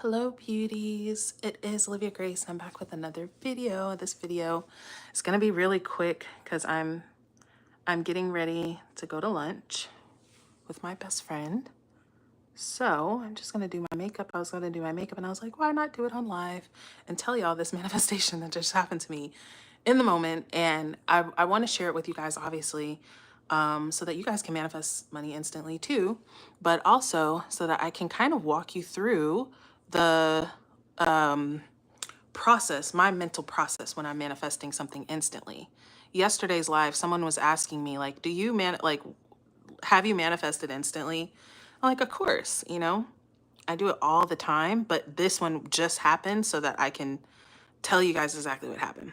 Hello beauties, it is Olivia Grace. I'm back with another video. This video is going to be really quick because I'm getting ready to go to lunch with my best friend. So I'm just going to do my makeup. I was going to do my makeup and I was like, why not do it on live and tell y'all this manifestation that just happened to me in the moment. And I want to share it with you guys, obviously, so that you guys can manifest money instantly too, but also so that I can kind of walk you through the process, my mental process when I'm manifesting something instantly. Yesterday's live, someone was asking me, like, have you manifested instantly? I'm like, of course, I do it all the time, but this one just happened so that I can tell you guys exactly what happened.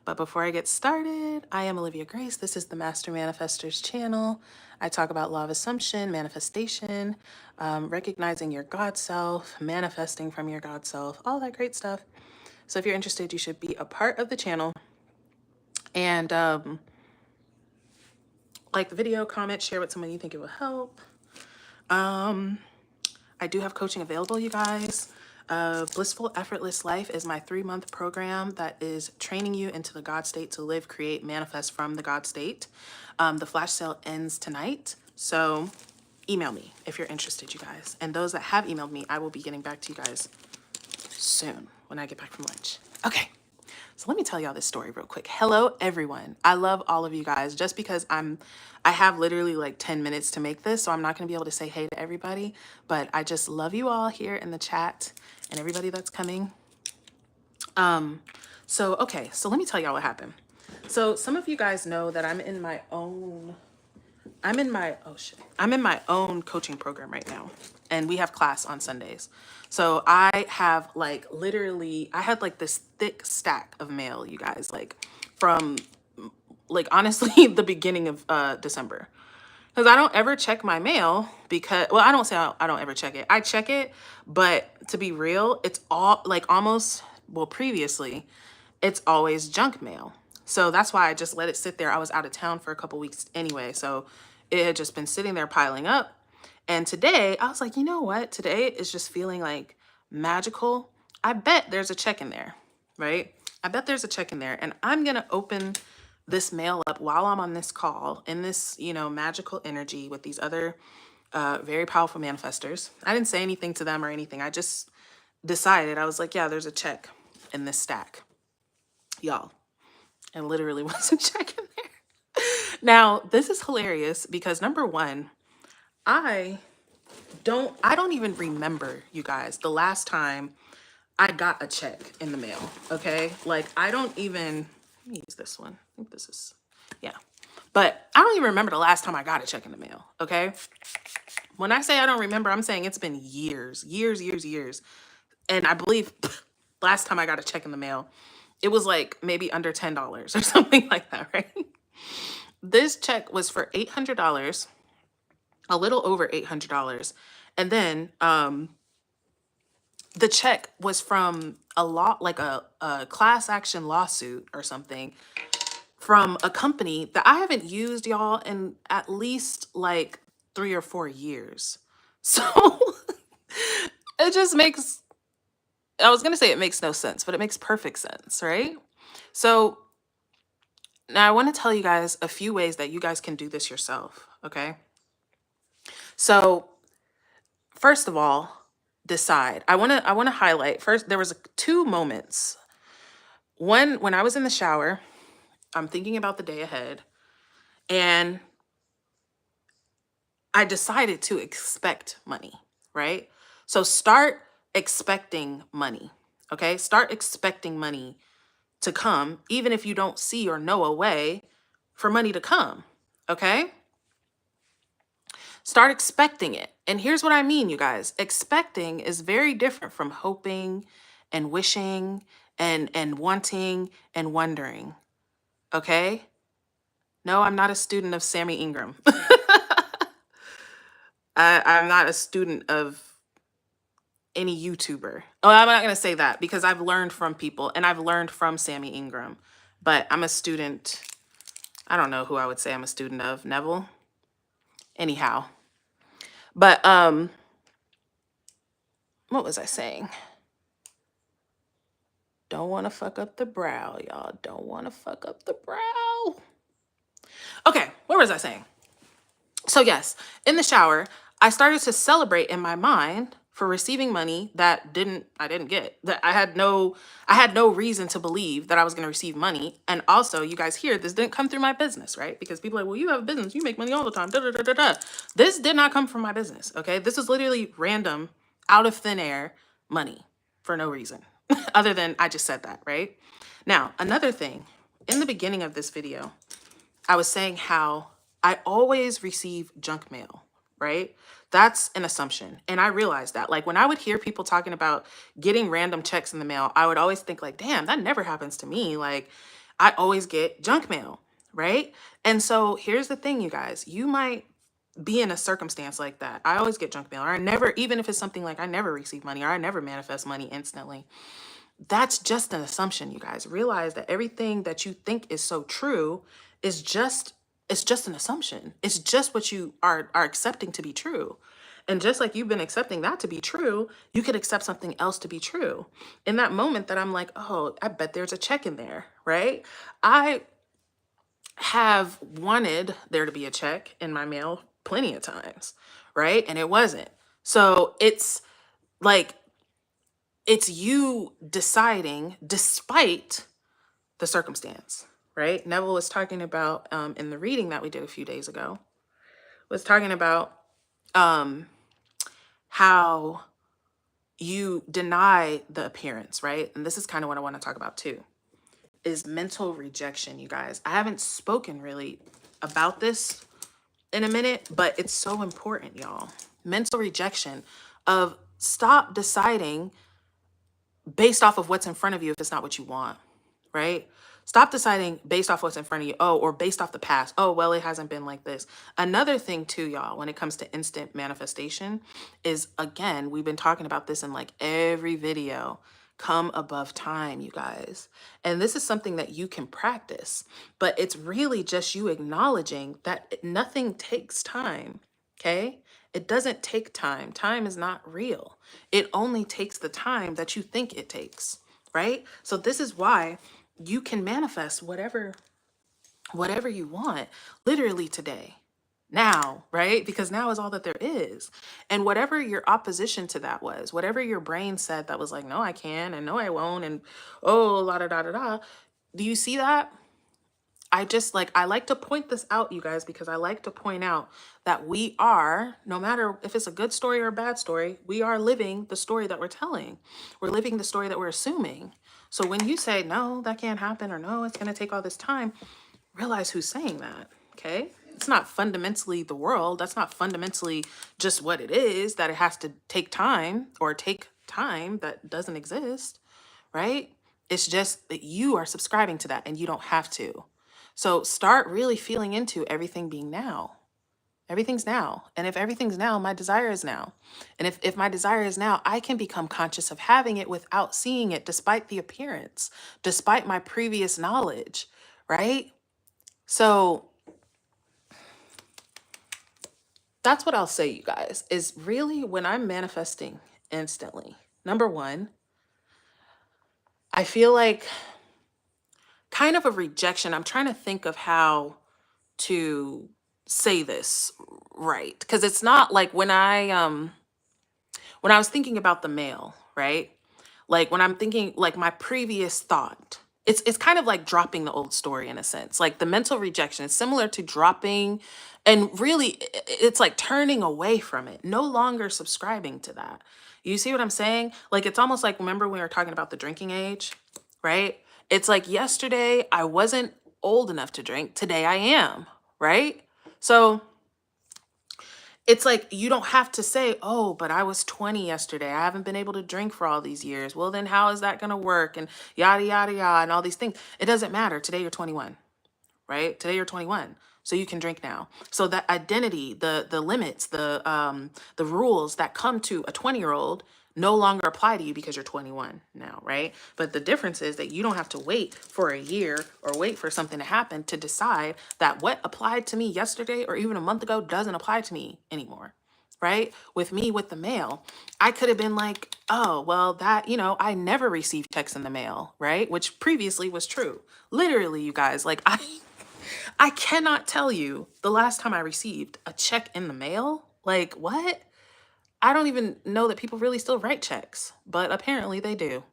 But before I get started, I am Olivia Grace. This is the Master Manifestors channel. I talk about law of assumption, manifestation, recognizing your God self, manifesting from your God self, all that great stuff. So if you're interested, you should be a part of the channel. And like the video, comment, share with someone you think it will help. I do have coaching available, you guys. Blissful Effortless Life is my 3-month program that is training you into the God state to live, create, manifest from the God state. The flash sale ends tonight. So email me if you're interested, you guys. And those that have emailed me, I will be getting back to you guys soon when I get back from lunch. Okay. So let me tell y'all this story real quick. Hello, everyone. I love all of you guys. Just because I have literally like 10 minutes to make this, so I'm not going to be able to say hey to everybody, but I just love you all here in the chat and everybody that's coming. Okay, so let me tell y'all what happened. So some of you guys know that I'm in my own coaching program right now, and we have class on Sundays. So I have like literally, I had like this thick stack of mail, you guys, like from like honestly the beginning of December. Because I don't ever check my mail because, well, I don't say I don't ever check it. I check it, but to be real, it's all like almost, well, previously, it's always junk mail. So that's why I just let it sit there. I was out of town for a couple weeks anyway. So it had just been sitting there piling up. And today I was like, you know what? Today is just feeling like magical. I bet there's a check in there, right? I bet there's a check in there. And I'm going to open this mail up while I'm on this call in this, magical energy with these other very powerful manifestors. I didn't say anything to them or anything. I just decided, I was like, yeah, there's a check in this stack, y'all. And literally was a check in there. Now, this is hilarious because number one, I don't even remember, you guys, the last time I got a check in the mail, okay? Like, I don't even, let me use this one. I think this is, yeah. But I don't even remember the last time I got a check in the mail, okay? When I say I don't remember, I'm saying it's been years. And I believe last time I got a check in the mail, it was like maybe under $10 or something like that, right? This check was for $800, a little over $800. And then the check was from a class action lawsuit or something from a company that I haven't used, y'all, in at least like 3 or 4 years. So it just makes, I was going to say it makes no sense, but it makes perfect sense, right? So now I want to tell you guys a few ways that you guys can do this yourself, okay? So first of all, decide. I want to highlight first, there was 2 moments. One, when I was in the shower, I'm thinking about the day ahead, and I decided to expect money, right? So start expecting money, okay? Start expecting money to come, even if you don't see or know a way for money to come, okay? Start expecting it. And here's what I mean, you guys. Expecting is very different from hoping and wishing and wanting and wondering, okay? No, I'm not a student of Sammy Ingram. I'm not a student of any YouTuber. Oh, I'm not going to say that because I've learned from people and I've learned from Sammy Ingram. But I'm a student, I don't know who I would say I'm a student of, Neville. Anyhow. But what was I saying? Don't want to fuck up the brow, y'all. Don't want to fuck up the brow. Okay, what was I saying? So yes, in the shower, I started to celebrate in my mind for receiving money that I didn't get. That I had no reason to believe that I was going to receive money. And also, you guys hear this didn't come through my business, right? Because people are like, well, you have a business, you make money all the time. Da, da, da, da, da. This did not come from my business, okay? This is literally random, out of thin air money for no reason other than I just said that, right? Now, another thing, in the beginning of this video, I was saying how I always receive junk mail, right? That's an assumption. And I realized that. Like when I would hear people talking about getting random checks in the mail, I would always think like, damn, that never happens to me. Like I always get junk mail, right? And so here's the thing, you guys, you might be in a circumstance like that. I always get junk mail, or I never, even if it's something like I never receive money or I never manifest money instantly. That's just an assumption, you guys. Realize that everything that you think is so true is just, it's just an assumption. It's just what you are accepting to be true. And just like you've been accepting that to be true, you could accept something else to be true. In that moment that I'm like, oh, I bet there's a check in there, right? I have wanted there to be a check in my mail plenty of times, right? And it wasn't. So it's like, it's you deciding despite the circumstance, right? Neville was talking about in the reading that we did a few days ago, was talking about how you deny the appearance, right? And this is kind of what I want to talk about too, is mental rejection, you guys. I haven't spoken really about this in a minute, but it's so important, y'all. Mental rejection of stop deciding based off of what's in front of you if it's not what you want, right? Stop deciding based off what's in front of you. Oh, or based off the past. Oh, well, it hasn't been like this. Another thing too, y'all, when it comes to instant manifestation is, again, we've been talking about this in like every video, come above time, you guys. And this is something that you can practice, but it's really just you acknowledging that nothing takes time, okay? It doesn't take time. Time is not real. It only takes the time that you think it takes, right? So this is why you can manifest whatever you want literally today, now, right? Because now is all that there is. And whatever your opposition to that was, whatever your brain said that was like, no, I can, and no, I won't, and oh, la da da da da. Do you see that? I like to point this out, you guys, because I like to point out that we are, no matter if it's a good story or a bad story, we are living the story that we're telling. We're living the story that we're assuming. So when you say, no, that can't happen, or no, it's going to take all this time, realize who's saying that, okay? It's not fundamentally the world. That's not fundamentally just what it is, that it has to take time or take time that doesn't exist, right? It's just that you are subscribing to that and you don't have to. So start really feeling into everything being now. Everything's now. And if everything's now, my desire is now. And if my desire is now, I can become conscious of having it without seeing it, despite the appearance, despite my previous knowledge, right? So that's what I'll say, you guys, is really when I'm manifesting instantly, number one, I feel like kind of a rejection. I'm trying to think of how to say this right, because it's not like when I was thinking about the mail, right? Like when I'm thinking like my previous thought, it's kind of like dropping the old story in a sense. Like the mental rejection is similar to dropping, and really it's like turning away from it, no longer subscribing to that. You see what I'm saying? Like it's almost like, remember when we were talking about the drinking age, right? It's like yesterday I wasn't old enough to drink, today I am, right? So it's like you don't have to say, oh, but I was 20 yesterday. I haven't been able to drink for all these years. Well, then how is that going to work? And yada, yada, yada, and all these things. It doesn't matter. Today you're 21, right? Today you're 21. So you can drink now. So that identity, the limits, the rules that come to a 20-year-old no longer apply to you because you're 21 now, right? But the difference is that you don't have to wait for a year or wait for something to happen to decide that what applied to me yesterday or even a month ago doesn't apply to me anymore, right? With me, with the mail, I could have been like, oh, well, that, I never received checks in the mail, right? Which previously was true. Literally, you guys, like I cannot tell you the last time I received a check in the mail. Like, what? I don't even know that people really still write checks, but apparently they do.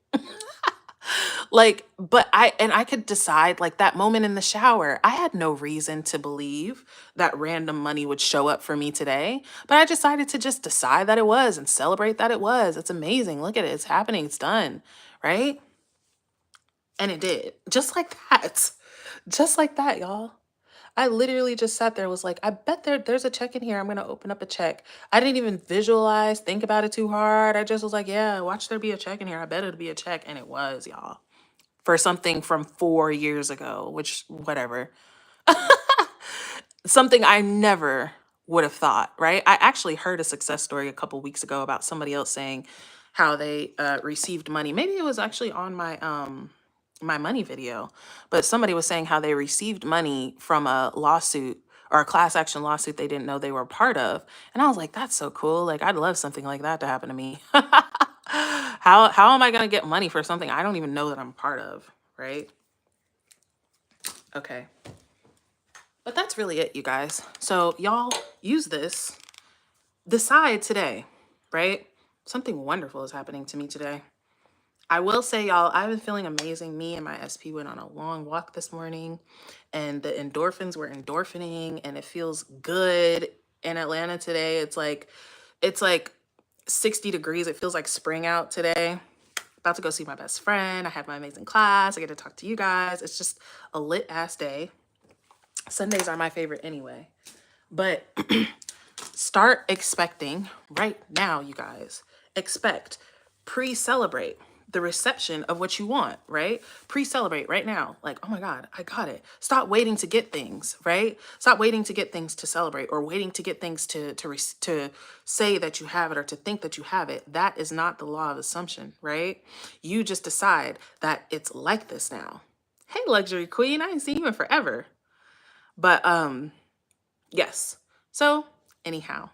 Like, but I could decide, like, that moment in the shower, I had no reason to believe that random money would show up for me today, but I decided to just decide that it was and celebrate that it was. It's amazing. Look at it. It's happening. It's done. Right? And it did. Just like that. Just like that, y'all. I literally just sat there, was like, I bet there's a check in here. I'm gonna open up a check. I didn't even visualize, think about it too hard. I just was like, yeah, watch there be a check in here. I bet it'll be a check. And it was, y'all. For something from 4 years ago, which, whatever. Something I never would have thought, right? I actually heard a success story a couple weeks ago about somebody else saying how they received money. Maybe it was actually on my money video, but somebody was saying how they received money from a lawsuit or a class action lawsuit they didn't know they were a part of. And I was like, that's so cool. Like, I'd love something like that to happen to me. How am I going to get money for something I don't even know that I'm part of, right? Okay. But that's really it, you guys. So y'all use this. Decide today, right? Something wonderful is happening to me today. I will say, y'all, I've been feeling amazing. Me and my SP went on a long walk this morning, and the endorphins were endorphining, and it feels good in Atlanta today. It's like 60 degrees. It feels like spring out today. About to go see my best friend. I had my amazing class. I get to talk to you guys. It's just a lit ass day. Sundays are my favorite anyway. But start expecting right now, you guys. Expect, pre-celebrate the reception of what you want, right? Pre-celebrate right now. Like, oh my God, I got it. Stop waiting to get things, right? Stop waiting to get things to celebrate, or waiting to get things to say that you have it, or to think that you have it. That is not the law of assumption, right? You just decide that it's like this now. Hey, luxury queen, I ain't seen you in forever. But yes. So anyhow,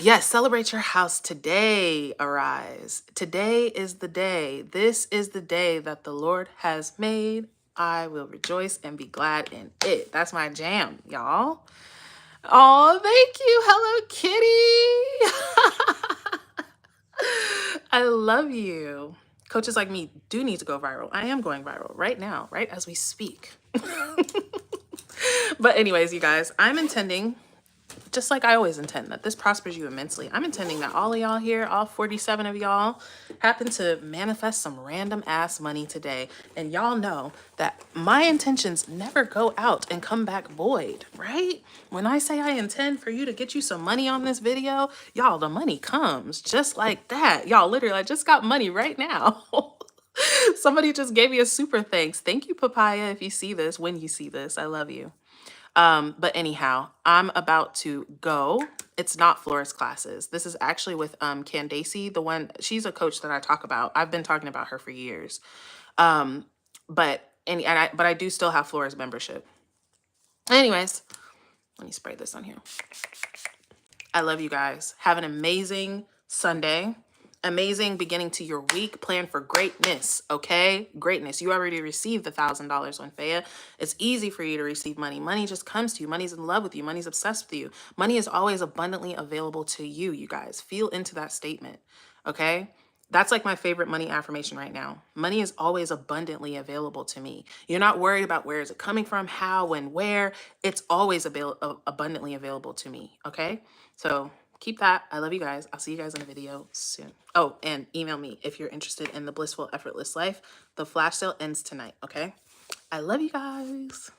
yes, celebrate your house today. Arise. Today is the day. This is the day that the Lord has made. I will rejoice and be glad in it. That's my jam, y'all. Oh, thank you. Hello, Kitty. I love you. Coaches like me do need to go viral. I am going viral right now, right as we speak. But anyways, you guys, I'm intending, just like I always intend, that this prospers you immensely. I'm intending that all of y'all here, all 47 of y'all, happen to manifest some random ass money today. And y'all know that my intentions never go out and come back void, right? When I say I intend for you to get you some money on this video, y'all, the money comes just like that. Y'all, literally, I just got money right now. Somebody just gave me a super thanks. Thank you, Papaya, if you see this, when you see this. I love you. But anyhow, I'm about to go. It's not Florist classes. This is actually with Candace, the one, she's a coach that I talk about. I've been talking about her for years. But I do still have Florist membership. Anyways, let me spray this on here. I love you guys. Have an amazing Sunday. Amazing beginning to your week. Plan for greatness, okay? Greatness. You already received the $1,000 on Faya. It's easy for you to receive money. Money just comes to you. Money's in love with you. Money's obsessed with you. Money is always abundantly available to you, you guys. Feel into that statement, okay? That's like my favorite money affirmation right now. Money is always abundantly available to me. You're not worried about where is it coming from, how, when, where. It's always abundantly available to me, okay? So keep that. I love you guys. I'll see you guys in a video soon. Oh, and email me if you're interested in the Blissful Effortless Life. The flash sale ends tonight, okay? I love you guys.